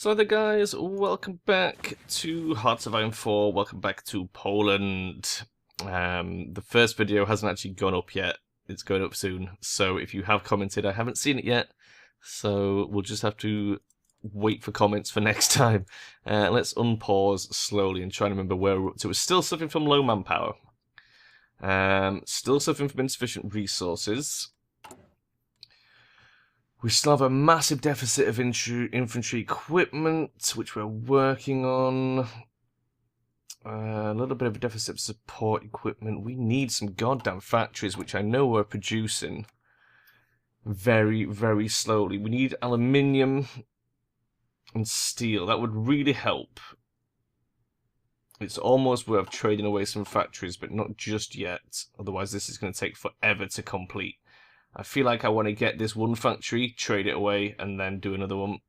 So there guys, welcome back to Hearts of Iron 4, welcome back to Poland. The first video hasn't actually gone up yet, it's going up soon, so if you have commented, I haven't seen it yet, so we'll just have to wait for comments for next time. Let's unpause slowly and try and remember where we're up to. We're still suffering from low manpower, still suffering from insufficient resources. We still have a massive deficit of infantry equipment, which we're working on. A little bit of a deficit of support equipment. We need some goddamn factories, which I know we're producing very, very slowly. We need aluminium and steel. That would really help. It's almost worth trading away some factories, but not just yet. Otherwise, this is going to take forever to complete. I feel like I want to get this one factory, trade it away, and then do another one.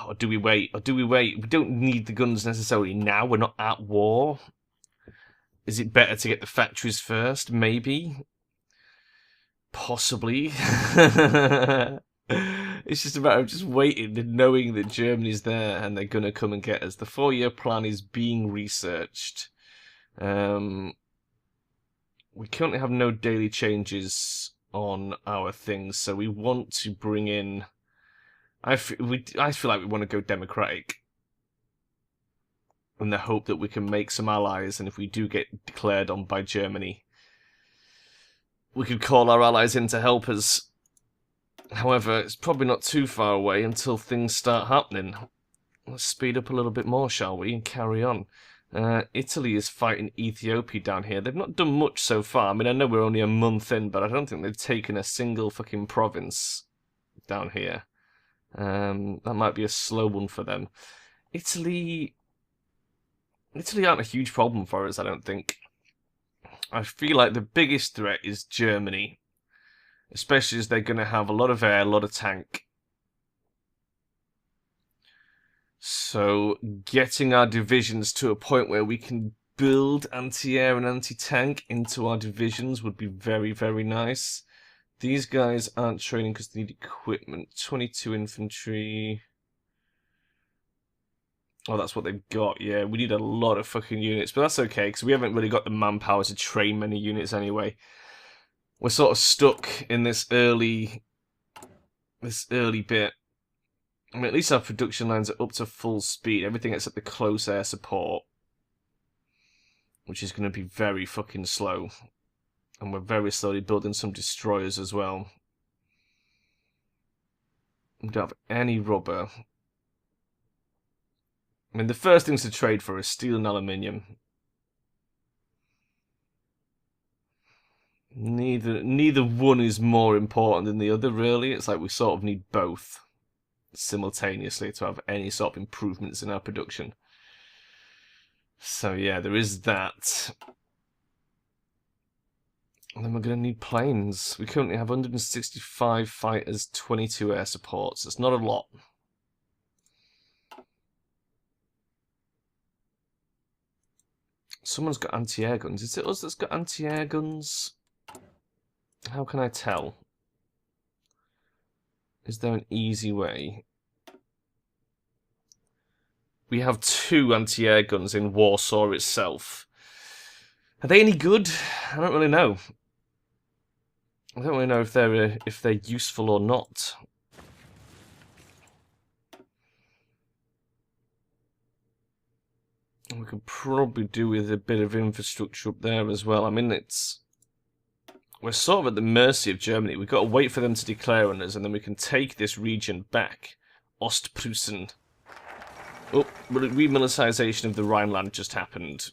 Or do we wait? Or do we wait? We don't need the guns necessarily now. We're not at war. Is it better to get the factories first? Maybe. Possibly. It's just a matter of just waiting and knowing that Germany's there and they're going to come and get us. The 4-year plan is being researched. We currently have no daily changes on our things, so we want to bring in... I feel like we want to go democratic. In the hope that we can make some allies, and if we do get declared on by Germany, we could call our allies in to help us. However, it's probably not too far away until things start happening. Let's speed up a little bit more, shall we, and carry on. Italy is fighting Ethiopia down here. They've not done much so far. I mean, I know we're only a month in, but I don't think they've taken a single fucking province down here. That might be a slow one for them. Italy aren't a huge problem for us, I don't think. I feel like the biggest threat is Germany. Especially as they're going to have a lot of air, a lot of tank. So, getting our divisions to a point where we can build anti-air and anti-tank into our divisions would be very, very nice. These guys aren't training because they need equipment. 22 infantry. Oh, that's what they've got. Yeah, we need a lot of fucking units, but that's okay because we haven't really got the manpower to train many units anyway. We're sort of stuck in this early bit. I mean, at least our production lines are up to full speed. Everything except the close air support. Which is going to be very fucking slow. And we're very slowly building some destroyers as well. We don't have any rubber. I mean, the first things to trade for is steel and aluminium. Neither one is more important than the other, really. It's like we sort of need both simultaneously to have any sort of improvements in our production. So yeah, there is that. And then we're going to need planes. We currently have 165 fighters, 22 air supports. It's not a lot. Someone's got anti-air guns. Is it us that's got anti-air guns? How can I tell? Is there an easy way? We have 2 anti-air guns in Warsaw itself. Are they any good? I don't really know. I don't really know if they're useful or not. We could probably do with a bit of infrastructure up there as well. I mean, we're sort of at the mercy of Germany. We've got to wait for them to declare on us, and then we can take this region back. Ostpreußen. Oh, but a remilitarization of the Rhineland just happened.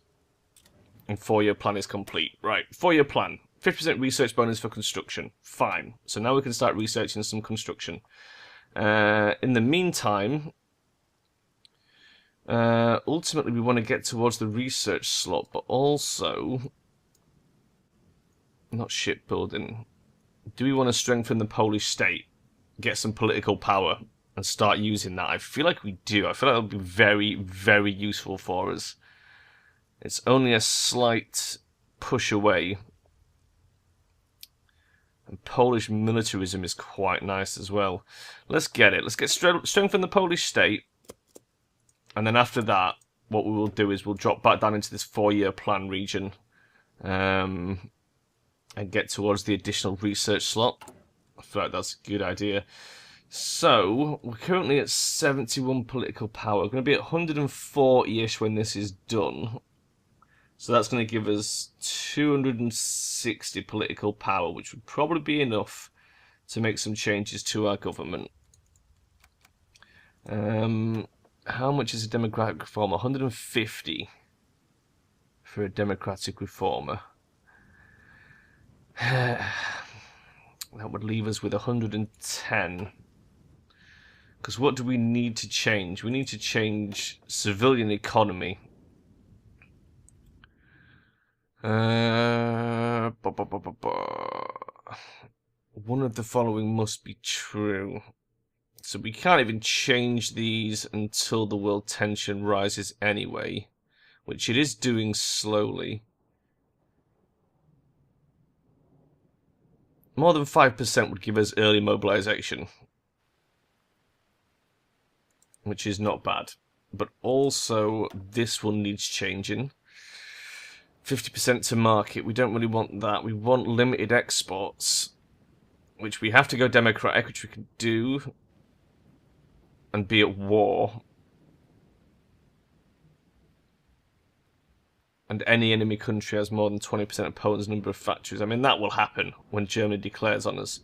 And 4-year plan is complete. Right, 4-year plan. 50% research bonus for construction. Fine. So now we can start researching some construction. In the meantime, ultimately we want to get towards the research slot, but also... Not shipbuilding. Do we want to strengthen the Polish state? Get some political power and start using that? I feel like we do. I feel like that would be very, very useful for us. It's only a slight push away. And Polish militarism is quite nice as well. Let's get it. Let's get strengthen the Polish state. And then after that, what we will do is we'll drop back down into this 4-year plan region. And get towards the additional research slot. I feel like that's a good idea. So, we're currently at 71 political power. We're going to be at 140-ish when this is done. So that's going to give us 260 political power, which would probably be enough to make some changes to our government. How much is a democratic reformer? 150 for a democratic reformer. That would leave us with 110. Because what do we need to change? We need to change civilian economy. One of the following must be true. So we can't even change these until the world tension rises anyway, which it is doing slowly. More than 5% would give us early mobilization, which is not bad. But also, this one needs changing. 50% to market, we don't really want that. We want limited exports, which we have to go democratic, which we can do, and be at war. And any enemy country has more than 20% of Poland's number of factories. I mean, that will happen when Germany declares on us.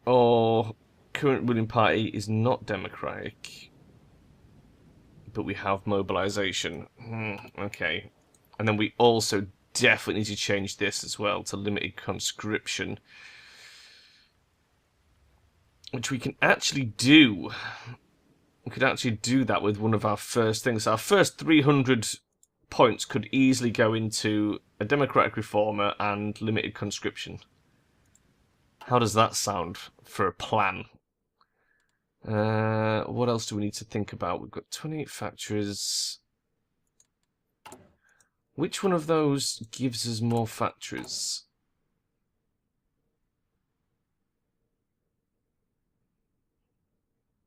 Or current ruling party is not democratic, but we have mobilization. Okay. And then we also definitely need to change this as well to limited conscription, which we can actually do. We could actually do that with one of our first things. Our first 300 points could easily go into a democratic reformer and limited conscription. How does that sound for a plan? What else do we need to think about? We've got 28 factories. Which one of those gives us more factories?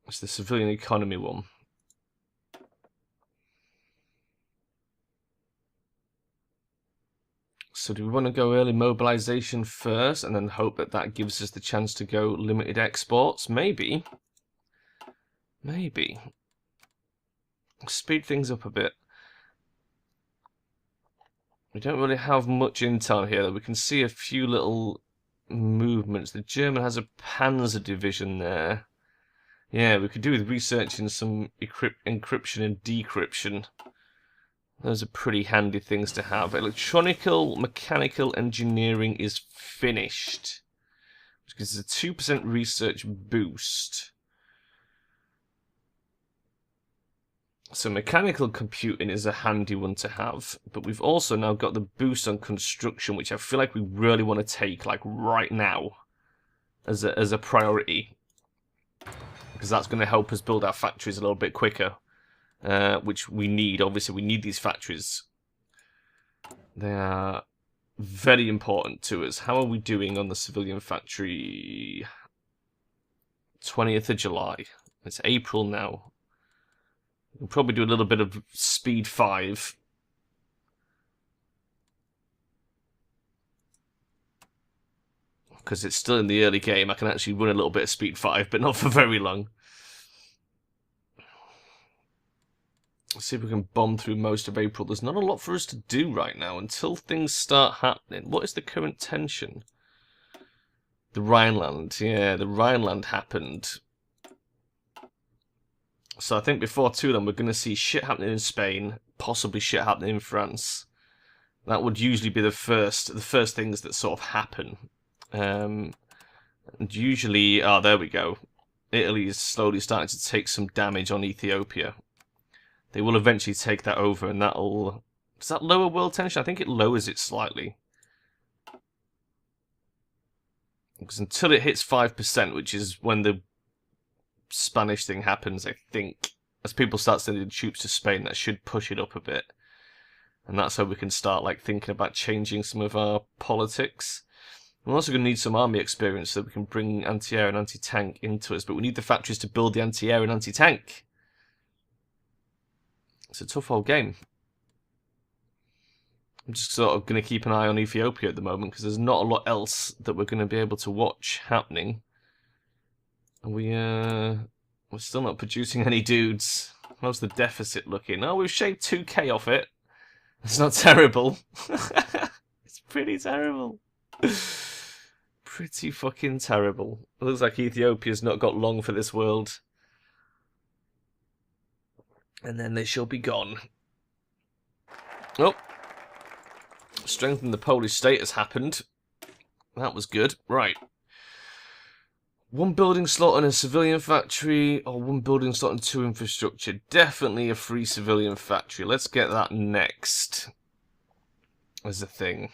It's the civilian economy one. So do we want to go early mobilization first and then hope that that gives us the chance to go limited exports? Maybe. Maybe. Speed things up a bit. We don't really have much intel here. We can see a few little movements. The German has a Panzer division there. Yeah, we could do with researching some encryption and decryption. Those are pretty handy things to have. Electronical, mechanical engineering is finished, which gives us a 2% research boost. So mechanical computing is a handy one to have, but we've also now got the boost on construction, which I feel like we really want to take like right now as a priority. Because that's going to help us build our factories a little bit quicker, which we need. Obviously, we need these factories. They are very important to us. How are we doing on the civilian factory? 20th of July. It's April now. We'll probably do a little bit of speed 5. Because it's still in the early game, I can actually run a little bit of speed 5, but not for very long. Let's see if we can bomb through most of April. There's not a lot for us to do right now until things start happening. What is the current tension? The Rhineland. Yeah, the Rhineland happened. So I think before too long, we're going to see shit happening in Spain, possibly shit happening in France. That would usually be the first things that sort of happen. And usually, there we go. Italy is slowly starting to take some damage on Ethiopia. They will eventually take that over, and that'll... Does that lower world tension? I think it lowers it slightly. Because until it hits 5%, which is when the Spanish thing happens, I think, as people start sending troops to Spain, that should push it up a bit. And that's how we can start like thinking about changing some of our politics. We're also going to need some army experience so that we can bring anti-air and anti-tank into us, but we need the factories to build the anti-air and anti-tank. It's a tough old game. I'm just sort of going to keep an eye on Ethiopia at the moment because there's not a lot else that we're going to be able to watch happening. And we're still not producing any dudes. How's the deficit looking? Oh, we've shaved 2k off it. It's not terrible. It's pretty terrible. Pretty fucking terrible. It looks like Ethiopia's not got long for this world. And then they shall be gone. Oh. Strengthen the Polish state has happened. That was good. Right. One building slot and a civilian factory, or one building slot and 2 infrastructure. Definitely a free civilian factory. Let's get that next as a thing.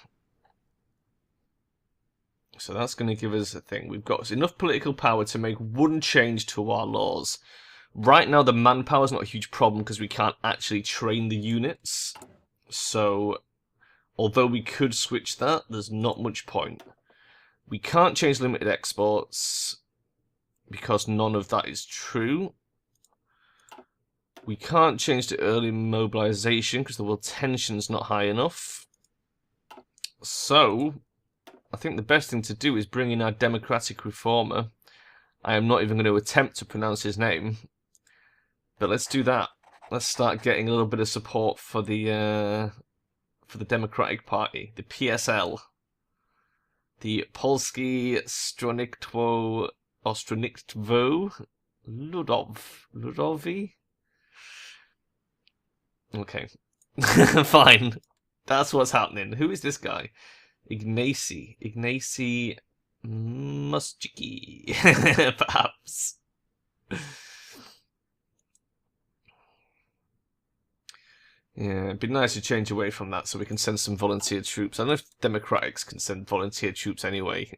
So that's going to give us a thing. We've got enough political power to make one change to our laws. Right now, the manpower is not a huge problem because we can't actually train the units. So, although we could switch that, there's not much point. We can't change limited exports because none of that is true. We can't change to early mobilization because the world tension's not high enough. So, I think the best thing to do is bring in our democratic reformer. I am not even going to attempt to pronounce his name. But let's do that. Let's start getting a little bit of support for the Democratic Party, the PSL. The Polski Stronnictwo Ludowi? Okay. Fine. That's what's happening. Who is this guy? Ignacy Muschiki, perhaps. Yeah, it'd be nice to change away from that so we can send some volunteer troops. I don't know if Democrats can send volunteer troops anyway.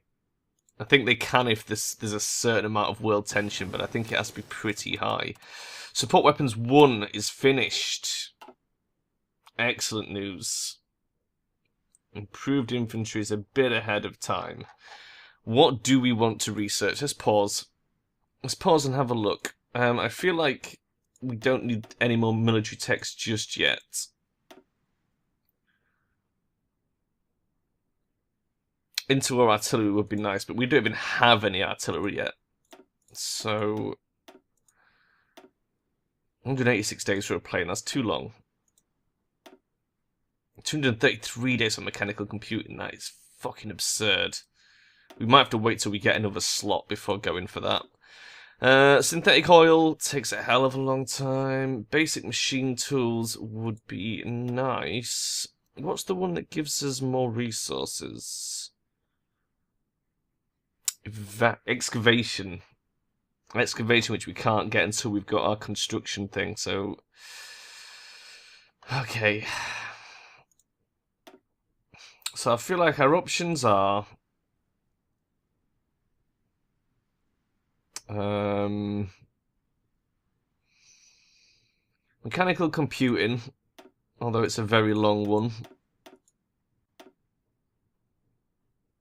I think they can if there's a certain amount of world tension, but I think it has to be pretty high. Support Weapons 1 is finished. Excellent news. Improved infantry is a bit ahead of time. What do we want to research? Let's pause. Let's pause and have a look. I feel like we don't need any more military text just yet. Into our artillery would be nice, but we don't even have any artillery yet. So 186 days for a plane, that's too long. 233 days on mechanical computing, that is fucking absurd. We might have to wait till we get another slot before going for that. Synthetic oil takes a hell of a long time. Basic machine tools would be nice. What's the one that gives us more resources? Excavation. Excavation, which we can't get until we've got our construction thing, so... Okay. So I feel like our options are... mechanical computing, although it's a very long one.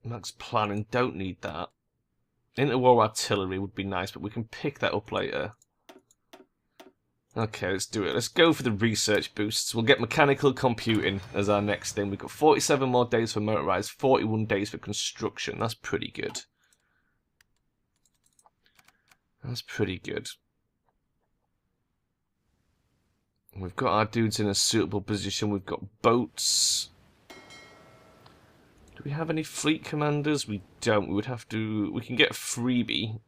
Max planning, don't need that. Interwar artillery would be nice, but we can pick that up later. Okay, let's do it. Let's go for the research boosts. We'll get mechanical computing as our next thing. We've got 47 more days for motorized, 41 days for construction. That's pretty good. That's pretty good. We've got our dudes in a suitable position. We've got boats. Do we have any fleet commanders? We don't. We would have to... We can get a freebie.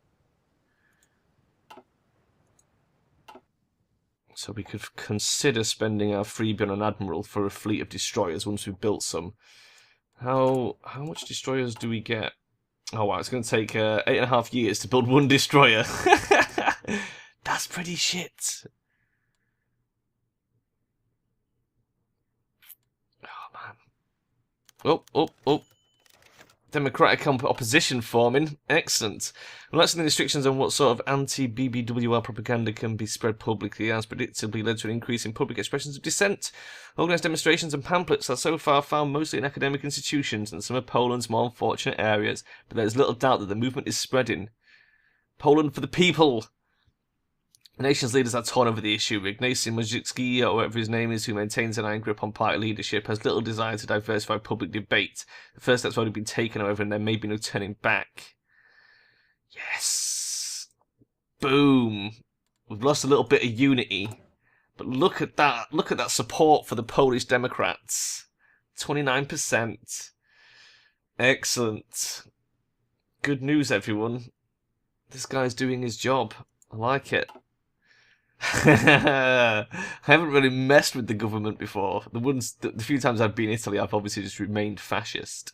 So we could consider spending our freebie on an admiral for a fleet of destroyers once we've built some. How much destroyers do we get? Oh wow, it's going to take 8.5 years to build one destroyer. That's pretty shit. Oh man. Oh. Democratic opposition forming. Excellent. Relaxing the restrictions on what sort of anti-BBWR propaganda can be spread publicly has predictably led to an increase in public expressions of dissent. Organised demonstrations and pamphlets are so far found mostly in academic institutions and some of Poland's more unfortunate areas, but there is little doubt that the movement is spreading. Poland for the people! The nation's leaders are torn over the issue. Ignacy Mojicki, or whatever his name is, who maintains an iron grip on party leadership, has little desire to diversify public debate. The first step's already been taken, however, and there may be no turning back. Yes! Boom! We've lost a little bit of unity. But look at that. Look at that support for the Polish Democrats. 29%. Excellent. Good news, everyone. This guy's doing his job. I like it. I haven't really messed with the government before. The few times I've been in Italy, I've obviously just remained fascist.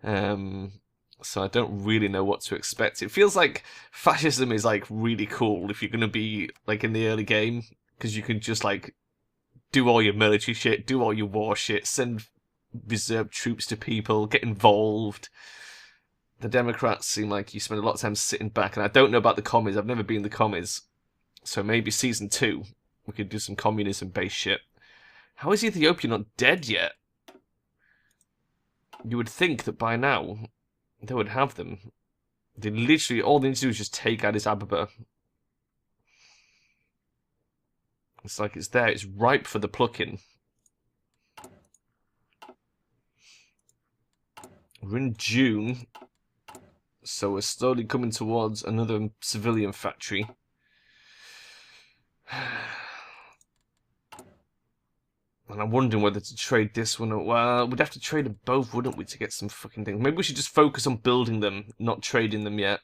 So I don't really know what to expect. It feels like fascism is like really cool if you're going to be like in the early game, because you can just like do all your military shit, do all your war shit, send reserve troops to people, get involved. The Democrats seem like you spend a lot of time sitting back, and I don't know about the commies. I've never been in the commies. So maybe season 2, we could do some communism-based shit. How is Ethiopia not dead yet? You would think that by now, they would have them. They literally, all they need to do is just take Addis Ababa. It's like it's there, it's ripe for the plucking. We're in June, so we're slowly coming towards another civilian factory. And I'm wondering whether to trade this one. Well, we'd have to trade them both, wouldn't we, to get some fucking things. Maybe we should just focus on building them, not trading them yet.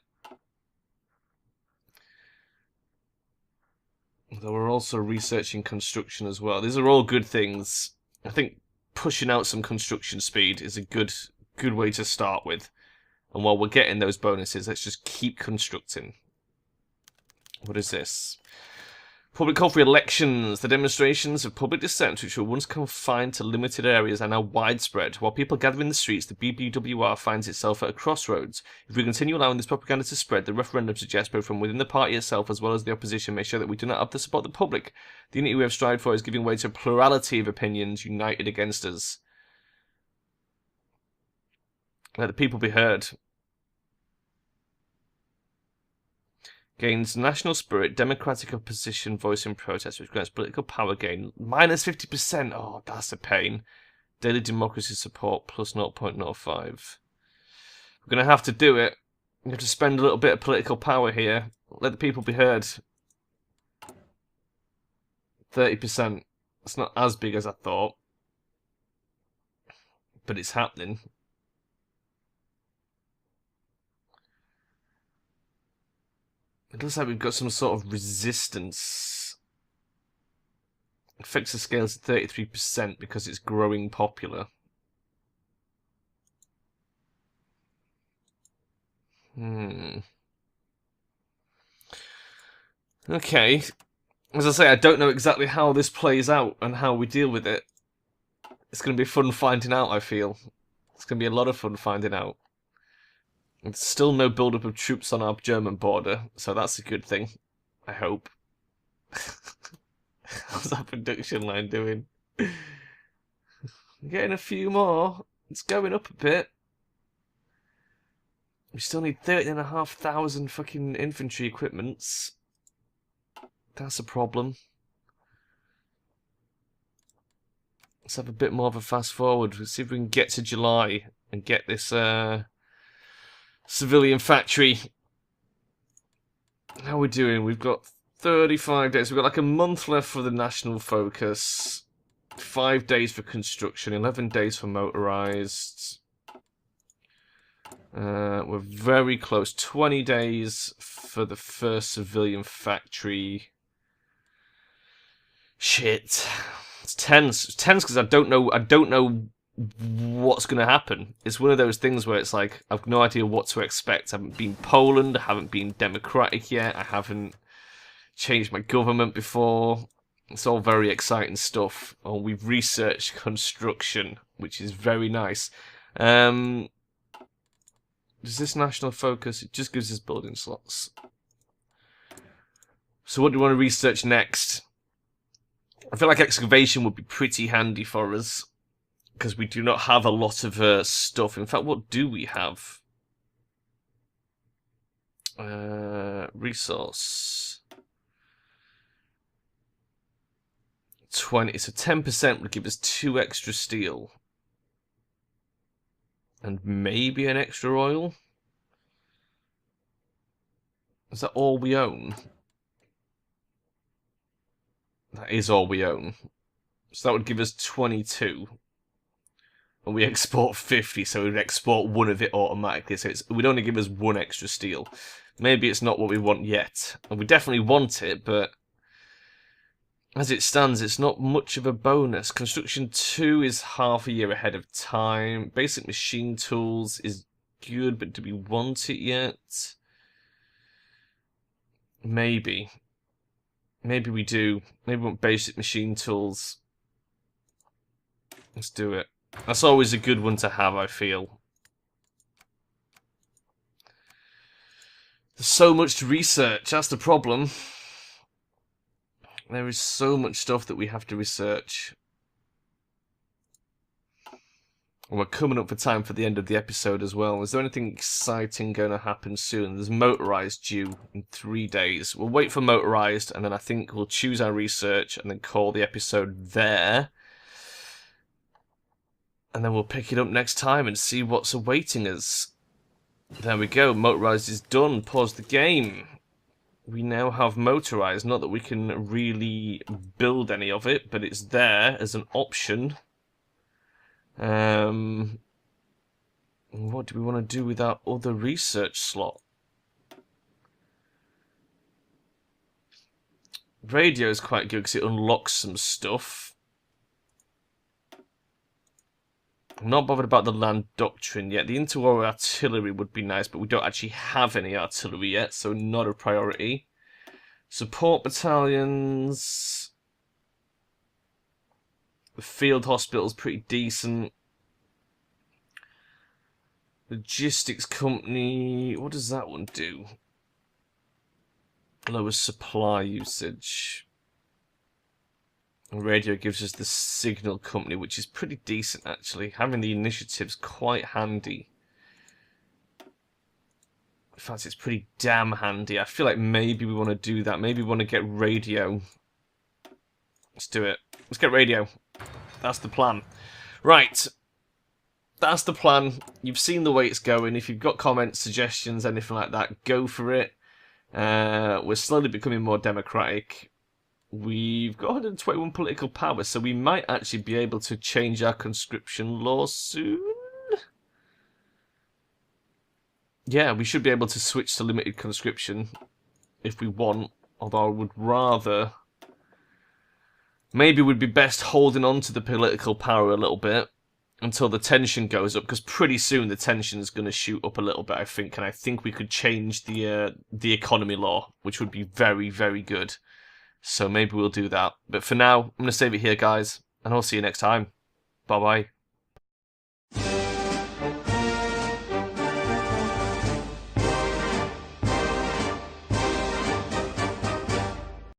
Though we're also researching construction as well. These are all good things. I think pushing out some construction speed is a good way to start with. And while we're getting those bonuses, let's just keep constructing. What is this? Public call for elections. The demonstrations of public dissent, which were once confined to limited areas, are now widespread. While people gather in the streets, the BBWR finds itself at a crossroads. If we continue allowing this propaganda to spread, the referendum suggests both from within the party itself as well as the opposition may show that we do not have the support of the public. The unity we have strived for is giving way to a plurality of opinions united against us. Let the people be heard. Gains national spirit, democratic opposition voice in protest, which grants political power gain. Minus 50%. Oh, that's a pain. Daily democracy support plus 0.05. We're going to have to do it. We have to spend a little bit of political power here. Let the people be heard. 30%. It's not as big as I thought. But it's happening. It looks like we've got some sort of resistance. Affects the scale to 33% because it's growing popular. Okay. As I say, I don't know exactly how this plays out and how we deal with it. It's going to be fun finding out, I feel. It's going to be a lot of fun finding out. There's still no build-up of troops on our German border, so that's a good thing. I hope. How's that production line doing? Getting a few more. It's going up a bit. We still need 30,500 fucking infantry equipments. That's a problem. Let's have a bit more of a fast forward. Let's see if we can get to July and get this civilian factory. How are we doing? We've got 35 days. We've got like a month left for the national focus. 5 days for construction. 11 days for motorized. We're very close. 20 days for the first civilian factory. Shit. It's tense. It's tense because I don't know what's going to happen. It's one of those things where it's like, I've no idea what to expect. I haven't been Poland, I haven't been democratic yet, I haven't changed my government before. It's all very exciting stuff. Oh, we've researched construction, which is very nice. Does this national focus? It just gives us building slots. So what do we want to research next? I feel like excavation would be pretty handy for us, because we do not have a lot of stuff. In fact, what do we have? Resource. 20. So 10% would give us 2 extra steel. And maybe an extra oil? Is that all we own? That is all we own. So that would give us 22. And we export 50, so we'd export 1 of it automatically. So it would only give us 1 extra steel. Maybe it's not what we want yet. And we definitely want it, but as it stands, it's not much of a bonus. Construction 2 is half a year ahead of time. Basic machine tools is good, but do we want it yet? Maybe. Maybe we do. Maybe we want basic machine tools. Let's do it. That's always a good one to have, I feel. There's so much to research. That's the problem. There is so much stuff that we have to research. And we're coming up for time for the end of the episode as well. Is there anything exciting going to happen soon? There's motorized due in 3 days. We'll wait for motorized, and then I think we'll choose our research and then call the episode there. And then we'll pick it up next time and see what's awaiting us. There we go. Motorized is done. Pause the game. We now have motorized. Not that we can really build any of it, but it's there as an option. What do we want to do with our other research slot? Radio is quite good because it unlocks some stuff. I'm not bothered about the land doctrine yet. The interwar artillery would be nice, but we don't actually have any artillery yet, so not a priority. Support battalions. The field hospital's pretty decent. Logistics company. What does that one do? Lowers supply usage. Radio gives us the signal company, which is pretty decent actually. Having the initiative's quite handy. In fact, it's pretty damn handy. I feel like maybe we want to do that. Maybe we want to get radio. Let's do it. Let's get radio. That's the plan. Right. That's the plan. You've seen the way it's going. If you've got comments, suggestions, anything like that, go for it. We're slowly becoming more democratic. We've got 121 political power, so we might actually be able to change our conscription law soon. Yeah, we should be able to switch to limited conscription if we want, although I would rather... Maybe we'd be best holding on to the political power a little bit until the tension goes up, because pretty soon the tension's going to shoot up a little bit, I think, and I think we could change the economy law, which would be very, very good. So maybe we'll do that. But for now, I'm going to save it here, guys, and I'll see you next time. Bye-bye.